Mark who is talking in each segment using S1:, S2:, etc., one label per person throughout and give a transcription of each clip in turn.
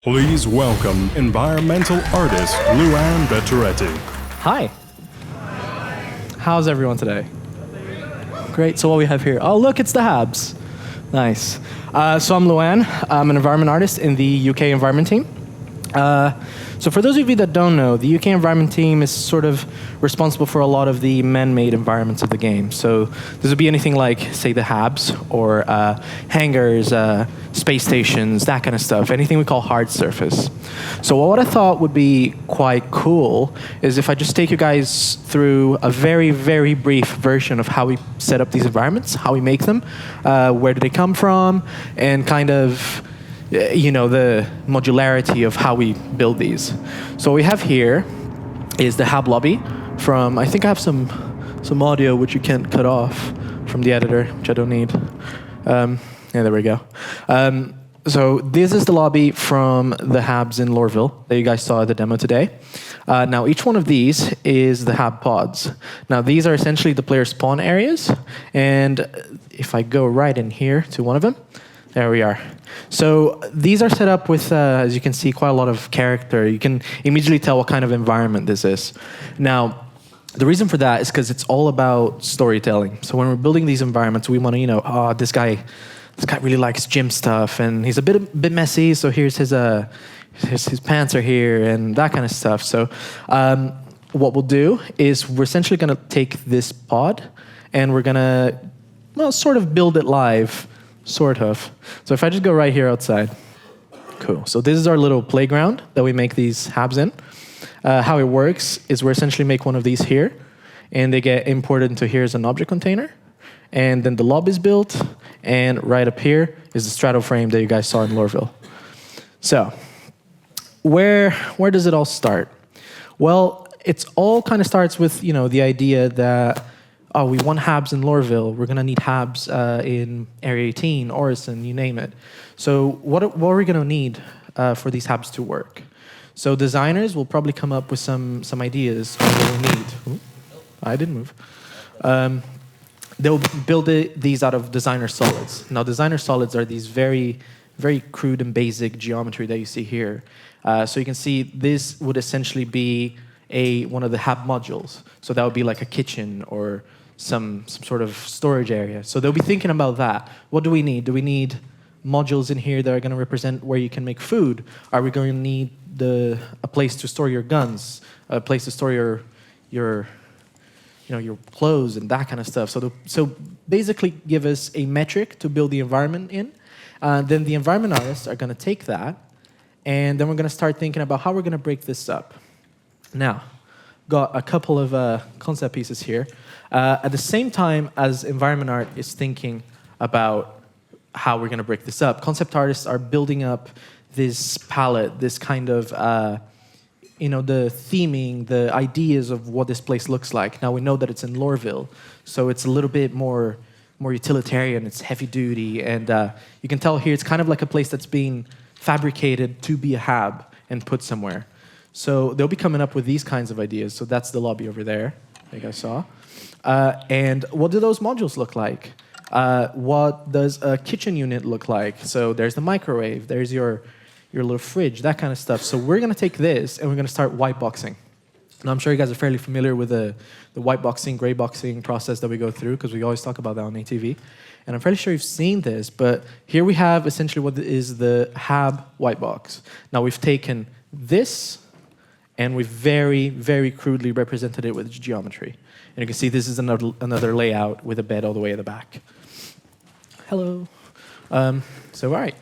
S1: Please welcome environmental artist Luan Vetoreti.
S2: Hi. How's everyone today? Great. So what we have here? Oh, look, it's the Habs. Nice. So I'm Luan. I'm an environment artist in the UK environment team. So for those of you that don't know, the UK environment team is sort of responsible for a lot of the man-made environments of the game. So this would be anything like, say, the Habs or hangars, space stations, that kind of stuff, anything we call hard surface. So what I thought would be quite cool is if I just take you guys through a very, very brief version of how we set up these environments, how we make them, where do they come from, and kind of the modularity of how we build these. So what we have here is the Hab lobby from, I think I have some audio which you can't cut off from the editor, which I don't need. Yeah, there we go. So this is the lobby from the Habs in Lorville that you guys saw at the demo today. Now each one of these is the Hab pods. Now these are essentially the player spawn areas, and if I go right in here to one of them, there we are. So these are set up with, as you can see, quite a lot of character. You can immediately tell what kind of environment this is. Now, the reason for that is because it's all about storytelling. So when we're building these environments, we want to, this guy really likes gym stuff, and he's a bit messy. So here's his pants are here, and that kind of stuff. So what we'll do is we're essentially going to take this pod, and we're going to, sort of build it live. Sort of. So if I just go right here outside. Cool. So this is our little playground that we make these Habs in. How it works is we essentially make one of these here, and they get imported into here as an object container. And then the lobby is built, and right up here is the strato frame that you guys saw in Lorville. So where does it all start? Well, it's all kind of starts with, the idea that we want Habs in Lorville. We're going to need Habs in Area 18, Orison, you name it. So what are we going to need for these Habs to work? So designers will probably come up with some ideas on what we need. Ooh, I didn't move. They'll build these out of designer solids. Now, designer solids are these very, very crude and basic geometry that you see here. So you can see this would essentially be one of the Hab modules. So that would be like a kitchen or some sort of storage area. So they'll be thinking about that. What do we need? Do we need modules in here that are going to represent where you can make food? Are we going to need a place to store your guns, a place to store your clothes and that kind of stuff? So basically give us a metric to build the environment in. Then the environment artists are going to take that, and then we're going to start thinking about how we're going to break this up. Now, got a couple of concept pieces here. At the same time as environment art is thinking about how we're going to break this up, concept artists are building up this palette, this kind of, the theming, the ideas of what this place looks like. Now, we know that it's in Lorville, so it's a little bit more utilitarian, it's heavy duty, and you can tell here it's kind of like a place that's being fabricated to be a Hab and put somewhere. So they'll be coming up with these kinds of ideas. So that's the lobby over there, like I saw. And what do those modules look like? What does a kitchen unit look like? So there's the microwave, there's your little fridge, that kind of stuff. So we're going to take this and we're going to start white boxing. Now, I'm sure you guys are fairly familiar with the white boxing, gray boxing process that we go through, because we always talk about that on ATV. And I'm fairly sure you've seen this, but here we have essentially what is the Hab white box. Now, we've taken this, and we've very, very crudely represented it with geometry. And you can see this is another layout with a bed all the way at the back. Hello. All right.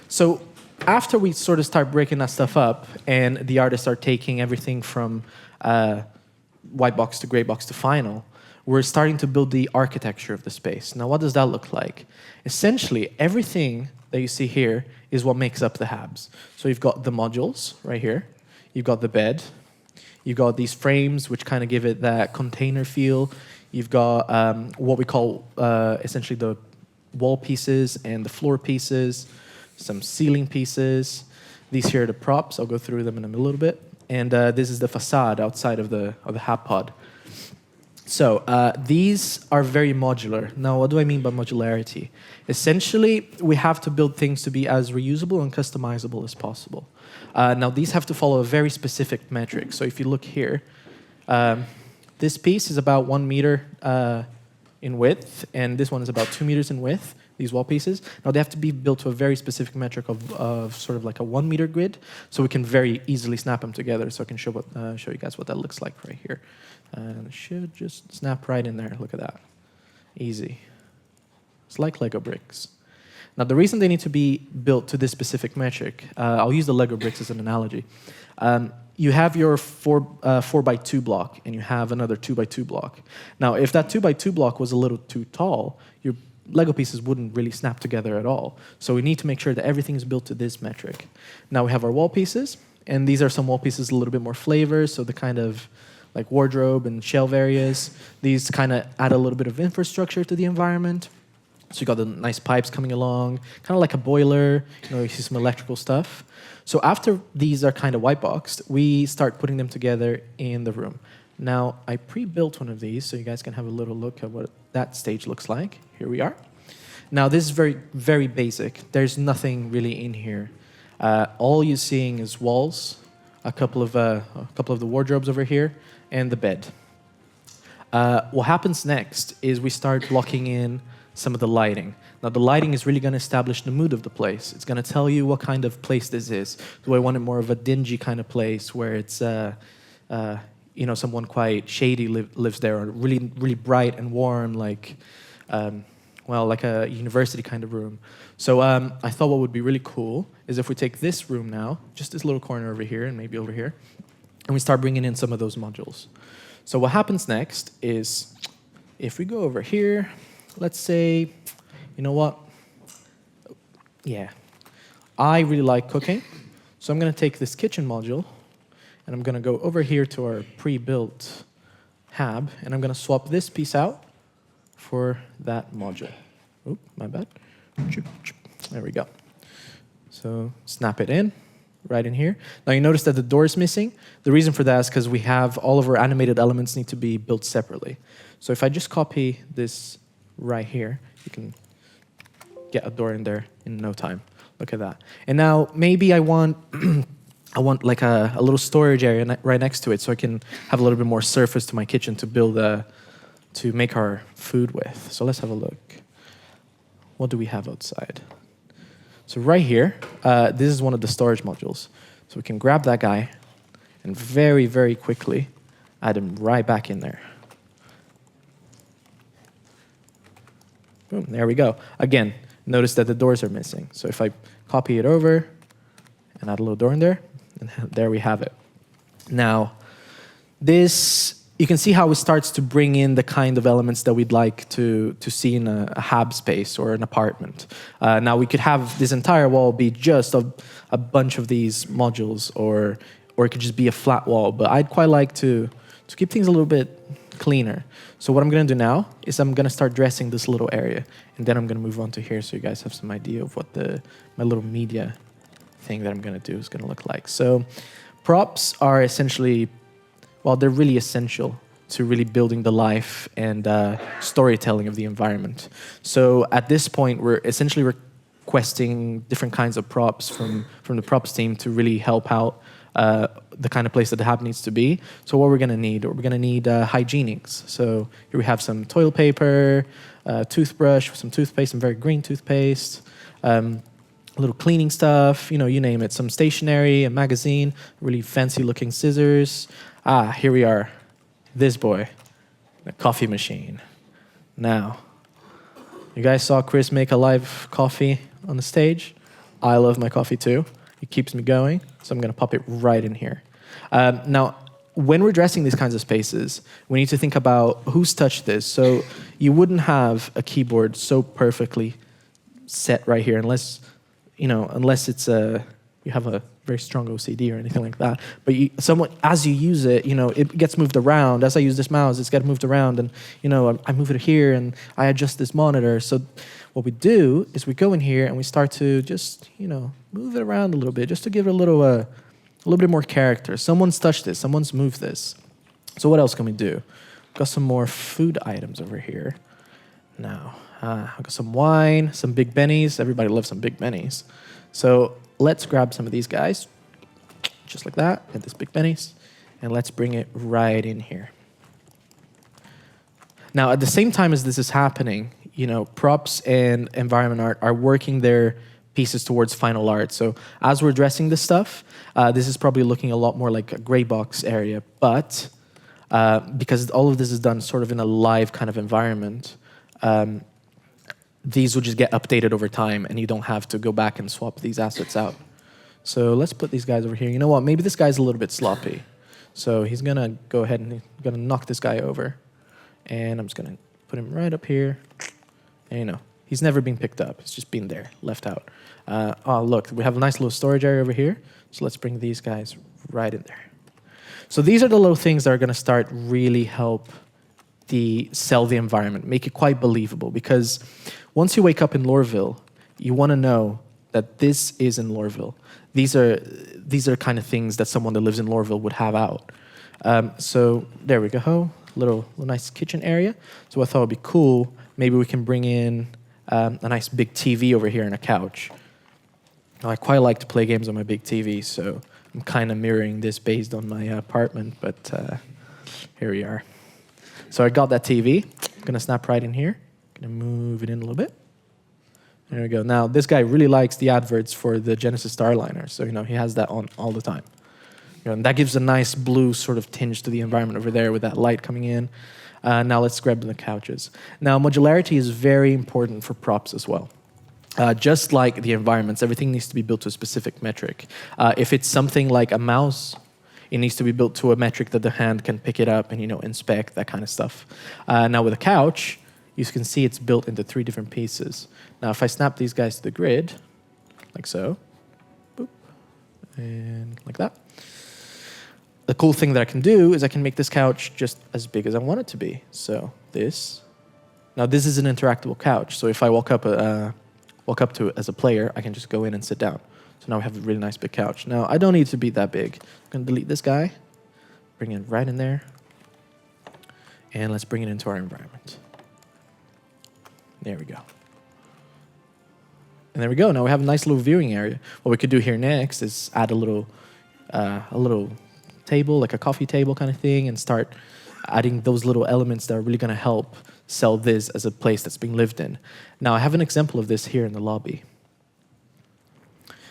S2: So after we sort of start breaking that stuff up, and the artists are taking everything from white box to gray box to final, we're starting to build the architecture of the space. Now, what does that look like? Essentially, everything that you see here is what makes up the Habs. So you've got the modules right here. You've got the bed. You've got these frames, which kind of give it that container feel. You've got what we call essentially the wall pieces and the floor pieces, some ceiling pieces. These here are the props. I'll go through them in a little bit. And this is the facade outside of the Hab pod. So these are very modular. Now, what do I mean by modularity? Essentially, we have to build things to be as reusable and customizable as possible. Now, these have to follow a very specific metric. So if you look here, this piece is about 1 meter in width, and this one is about 2 meters in width, these wall pieces. Now, they have to be built to a very specific metric of sort of like a 1 meter grid, so we can very easily snap them together. So I can show you guys what that looks like right here. And it should just snap right in there. Look at that. Easy. It's like Lego bricks. Now, the reason they need to be built to this specific metric, I'll use the Lego bricks as an analogy. You have your 4x2 block, and you have another 2x2 block. Now, if that 2x2 block was a little too tall, your Lego pieces wouldn't really snap together at all. So we need to make sure that everything is built to this metric. Now, we have our wall pieces, and these are some wall pieces, a little bit more flavor, so the kind of like wardrobe and shelf areas. These kind of add a little bit of infrastructure to the environment. So you got the nice pipes coming along, kind of like a boiler. You see some electrical stuff. So after these are kind of white boxed, we start putting them together in the room. Now, I pre-built one of these, so you guys can have a little look at what that stage looks like. Here we are. Now, this is very, very basic. There's nothing really in here. All you're seeing is walls, a couple of the wardrobes over here, and the bed. What happens next is we start blocking in some of the lighting. Now, the lighting is really going to establish the mood of the place. It's going to tell you what kind of place this is. Do I want it more of a dingy kind of place where it's, someone quite shady lives there, or really, really bright and warm, like, like a university kind of room. So I thought what would be really cool is if we take this room now, just this little corner over here and maybe over here, and we start bringing in some of those modules. So what happens next is, if we go over here, let's say, you know what? Yeah, I really like cooking. So I'm going to take this kitchen module, and I'm going to go over here to our pre-built hab, and I'm going to swap this piece out for that module. Oop, my bad. There we go. So snap it in, right in here. Now you notice that the door is missing. The reason for that is because we have all of our animated elements need to be built separately. So if I just copy this right here, you can get a door in there in no time. Look at that. And now maybe I want like a little storage area right next to it, so I can have a little bit more surface to my kitchen to build to make our food with. So let's have a look. What do we have outside? So right here, this is one of the storage modules. So we can grab that guy and very, very quickly add him right back in there. Boom, there we go. Again, notice that the doors are missing. So if I copy it over and add a little door in there, and there we have it. Now, this, you can see how it starts to bring in the kind of elements that we'd like to see in a hab space or an apartment. Now, we could have this entire wall be just a bunch of these modules, or it could just be a flat wall. But I'd quite like to keep things a little bit cleaner. So what I'm going to do now is I'm going to start dressing this little area, and then I'm going to move on to here so you guys have some idea of what my little media thing that I'm going to do is going to look like. So props are essentially, well, they're really essential to really building the life and storytelling of the environment. So at this point, we're essentially requesting different kinds of props from the props team to really help out the kind of place that the hab needs to be. So what we're going to need hygienics. So here we have some toilet paper, toothbrush, some toothpaste, some very green toothpaste, little cleaning stuff, you name it, some stationery, a magazine, really fancy looking scissors. Here we are, this boy, a coffee machine. Now, you guys saw Chris make a live coffee on the stage. I love my coffee too. It keeps me going, so I'm going to pop it right in here. Now, when we're dressing these kinds of spaces, we need to think about who's touched this. So you wouldn't have a keyboard so perfectly set right here unless it's you have a very strong OCD or anything like that. But as you use it, it gets moved around. As I use this mouse, it's getting moved around, and I move it here and I adjust this monitor. So what we do is we go in here and we start to just move it around a little bit, just to give it a little bit more character. Someone's touched this. Someone's moved this. So what else can we do? got some more food items over here. Now, I've got some wine, some Big Bennies. Everybody loves some Big Bennies. So let's grab some of these guys, just like that, and this Big Bennies, and let's bring it right in here. Now, at the same time as this is happening, props and environment art are working their pieces towards final art. So as we're dressing this stuff, this is probably looking a lot more like a gray box area, but because all of this is done sort of in a live kind of environment, these will just get updated over time, and you don't have to go back and swap these assets out. So let's put these guys over here. You know what? Maybe this guy's a little bit sloppy. So he's going to go ahead and gonna knock this guy over. And I'm just going to put him right up here. And, he's never been picked up. It's just been there, left out. Oh, look, we have a nice little storage area over here. So let's bring these guys right in there. So these are the little things that are going to start really help sell the environment, make it quite believable. Because once you wake up in Loreville, you want to know that this is in Loreville. These are kind of things that someone that lives in Loreville would have out. So there we go. Little nice kitchen area. So I thought it'd be cool. Maybe we can bring in a nice big TV over here and a couch. Now, I quite like to play games on my big TV, so I'm kind of mirroring this based on my apartment, but here we are. So I got that TV. I'm going to snap right in here. Going to move it in a little bit. There we go. Now, this guy really likes the adverts for the Genesis Starliner, so he has that on all the time. And that gives a nice blue sort of tinge to the environment over there with that light coming in. Now let's grab the couches. Now, modularity is very important for props as well. Just like the environments, everything needs to be built to a specific metric. If it's something like a mouse, it needs to be built to a metric that the hand can pick it up and inspect, that kind of stuff. Now with a couch, you can see it's built into 3 different pieces. Now if I snap these guys to the grid, like so, boop, and like that. The cool thing that I can do is I can make this couch just as big as I want it to be. So this. Now this is an interactable couch. So if I walk up to it as a player, I can just go in and sit down. So now we have a really nice big couch. Now I don't need to be that big. I'm going to delete this guy, bring it right in there, and let's bring it into our environment. There we go. And there we go. Now we have a nice little viewing area. What we could do here next is add a little table, like a coffee table kind of thing, and start adding those little elements that are really going to help sell this as a place that's being lived in. Now, I have an example of this here in the lobby.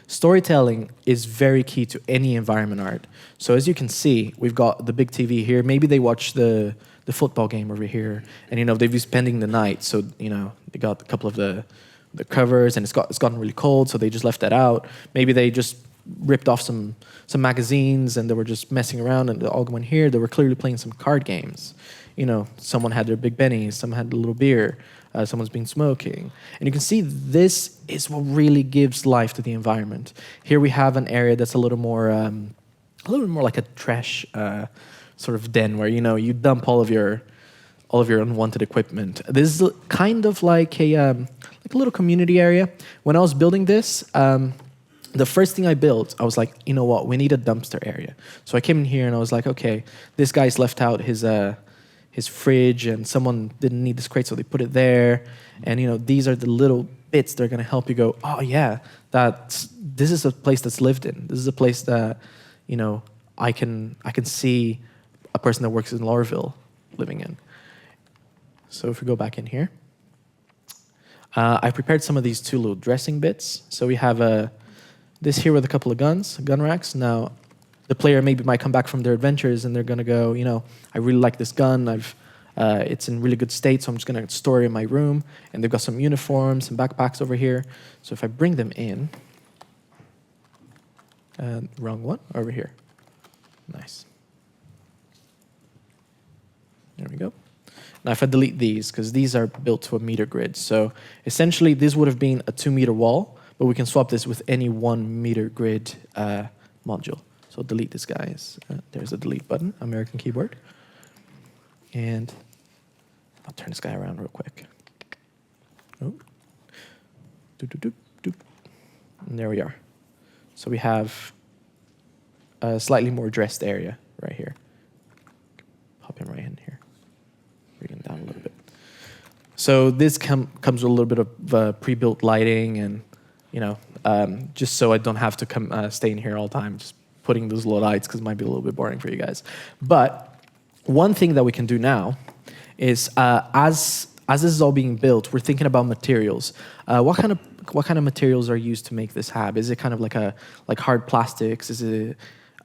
S2: Storytelling is very key to any environment art. So as you can see, we've got the big TV here. Maybe they watch the football game over here, and they've been spending the night. So they got a couple of the covers, and it's gotten really cold, so they just left that out. Maybe they just ripped off some magazines, and they were just messing around, and they all went here. They were clearly playing some card games. Someone had their Big Bennies, someone had a little beer, someone's been smoking. And you can see this is what really gives life to the environment. Here we have an area that's a little more like a trash sort of den where, you dump all of your unwanted equipment. This is kind of like a little community area. When I was building this, the first thing I built, I was like, you know what, we need a dumpster area. So I came in here and I was like, okay, this guy's left out his fridge, and someone didn't need this crate, so they put it there. And these are the little bits that are going to help you go, oh yeah, this is a place that's lived in. This is a place that I can see a person that works in Loreville living in. So if we go back in here, I prepared some of these 2 little dressing bits. So we have this here with a couple of gun racks. Now, the player might come back from their adventures and they're going to go, I really like this gun. It's in really good state, so I'm just going to store it in my room. And they've got some uniforms and backpacks over here. So if I bring them in, wrong one, over here. Nice. There we go. Now if I delete these, because these are built to a meter grid. So essentially this would have been a 2-meter wall, but we can swap this with any 1-meter grid module. So delete this, guys. There's a delete button, American keyboard. And I'll turn this guy around real quick. Oh. Doop, doop, doop, doop. And there we are. So we have a slightly more dressed area right here. Pop him right in here. bring it down a little bit. So this comes with a little bit of pre-built lighting, and just so I don't have to come stay in here all the time, just putting those little lights because it might be a little bit boring for you guys. But one thing that we can do now is as this is all being built, we're thinking about materials. What kind of materials are used to make this hab? Is it kind of like hard plastics? Is it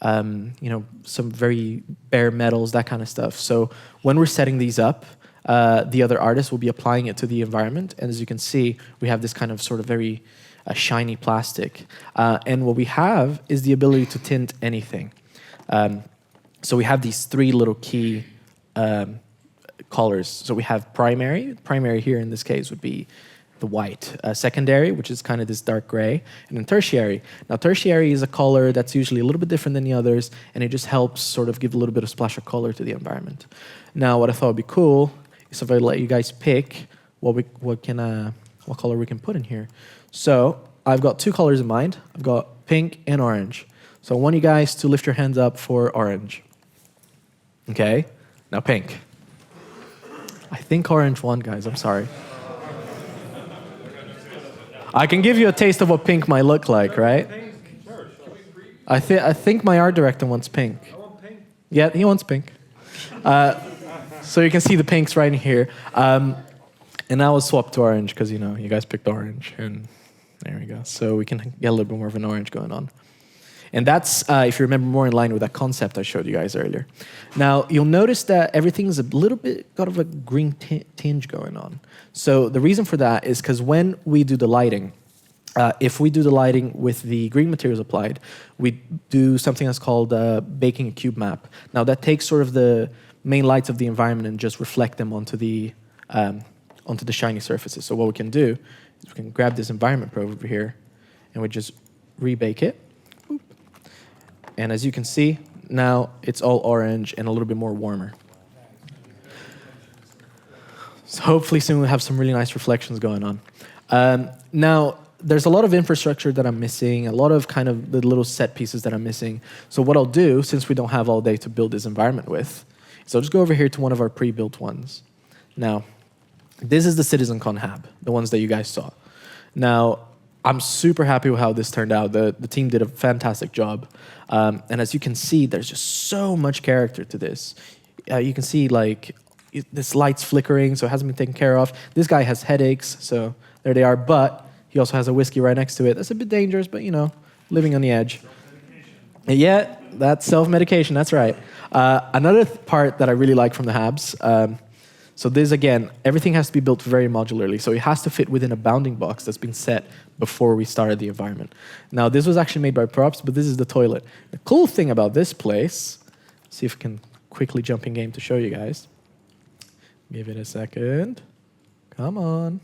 S2: some very bare metals, that kind of stuff? So when we're setting these up, the other artists will be applying it to the environment, and as you can see, we have this kind of sort of very shiny plastic. And what we have is the ability to tint anything. So we have these three little key colors. So we have primary. Primary here in this case would be the white. Secondary, which is kind of this dark gray. And then tertiary. Now tertiary is a color that's usually a little bit different than the others, and it just helps sort of give a little bit of splash of color to the environment. Now what I thought would be cool is if I let you guys pick what color we can put in here. So I've got two colors in mind. I've got pink and orange. So I want you guys to lift your hands up for orange. Okay, now pink. I think orange won, guys, I'm sorry. I can give you a taste of what pink might look like, right? I think my art director wants pink. I want pink. Yeah, he wants pink. So you can see the pinks right in here. And I will swap to orange because, you guys picked orange. And there we go. So we can get a little bit more of an orange going on. And that's, if you remember, more in line with that concept I showed you guys earlier. Now, you'll notice that everything's a little bit got of a green tinge going on. So the reason for that is because when we do the lighting, if we do the lighting with the green materials applied, we do something that's called baking a cube map. Now, that takes sort of the main lights of the environment and just reflect them onto the shiny surfaces. So what we can do is we can grab this environment probe over here, and we just rebake it. And as you can see, now it's all orange and a little bit more warmer. So hopefully soon we'll have some really nice reflections going on. Now, there's a lot of infrastructure that I'm missing, a lot of kind of the little set pieces that I'm missing. So what I'll do, since we don't have all day to build this environment with, is I'll just go over here to one of our pre-built ones. Now, this is the CitizenCon hab, the ones that you guys saw. Now, I'm super happy with how this turned out. The team did a fantastic job. And as you can see, there's just so much character to this. You can see this light's flickering, so it hasn't been taken care of. This guy has headaches, so there they are. But he also has a whiskey right next to it. That's a bit dangerous, but living on the edge. Yeah, that's self-medication, that's right. Another part that I really like from the habs, so this, again, everything has to be built very modularly. So it has to fit within a bounding box that's been set before we started the environment. Now, this was actually made by props, but this is the toilet. The cool thing about this place, see if I can quickly jump in game to show you guys. Give it a second. Come on.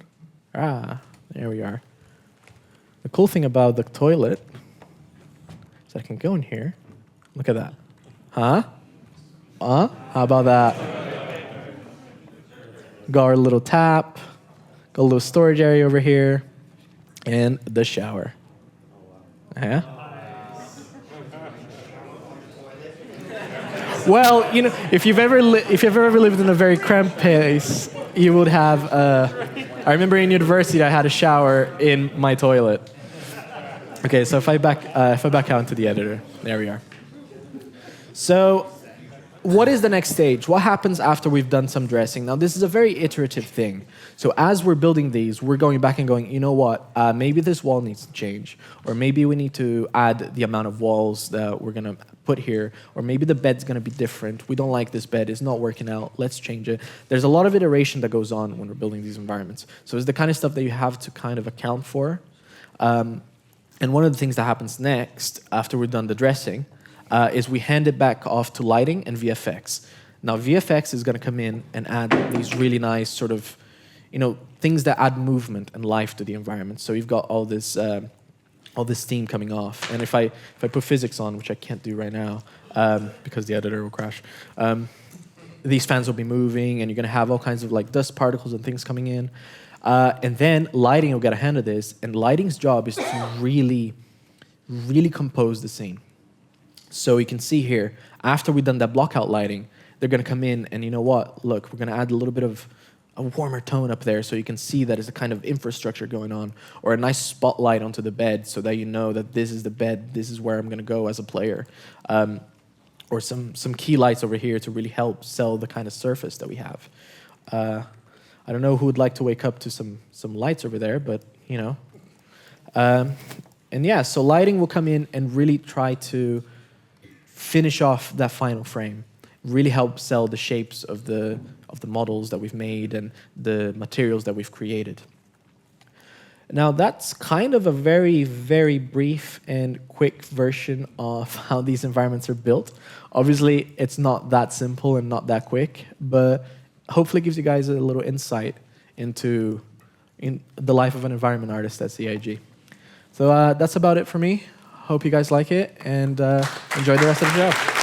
S2: There we are. The cool thing about the toilet is I can go in here. Look at that. Huh? How about that? Got our little tap, got a little storage area over here, and the shower. Yeah? Well, if you've ever lived in a very cramped place, you would have. I remember in university, I had a shower in my toilet. Okay, so if I back out into the editor, there we are. So, what is the next stage? What happens after we've done some dressing? Now, this is a very iterative thing. So as we're building these, we're going back and going, you know what? Maybe this wall needs to change. Or maybe we need to add the amount of walls that we're going to put here. Or maybe the bed's going to be different. We don't like this bed. It's not working out. Let's change it. There's a lot of iteration that goes on when we're building these environments. So it's the kind of stuff that you have to kind of account for. And one of the things that happens next, after we've done the dressing, is we hand it back off to lighting and VFX. Now, VFX is going to come in and add these really nice sort of, things that add movement and life to the environment. So you've got all this steam coming off. And if I put physics on, which I can't do right now because the editor will crash, these fans will be moving, and you're going to have all kinds of dust particles and things coming in. And then lighting will get a hand of this, and lighting's job is to really, really compose the scene. So you can see here, after we've done that blockout lighting, they're going to come in and, you know what, look, we're going to add a little bit of a warmer tone up there so you can see that there's a kind of infrastructure going on, or a nice spotlight onto the bed so that you know that this is the bed, this is where I'm going to go as a player. Or some key lights over here to really help sell the kind of surface that we have. I don't know who would like to wake up to some lights over there, but, you know. And yeah, so lighting will come in and really try to finish off that final frame, really help sell the shapes of the models that we've made and the materials that we've created. Now, that's kind of a very, very brief and quick version of how these environments are built. Obviously, it's not that simple and not that quick, but hopefully gives you guys a little insight into the life of an environment artist at CIG. So that's about it for me. Hope you guys like it, and enjoy the rest of the show.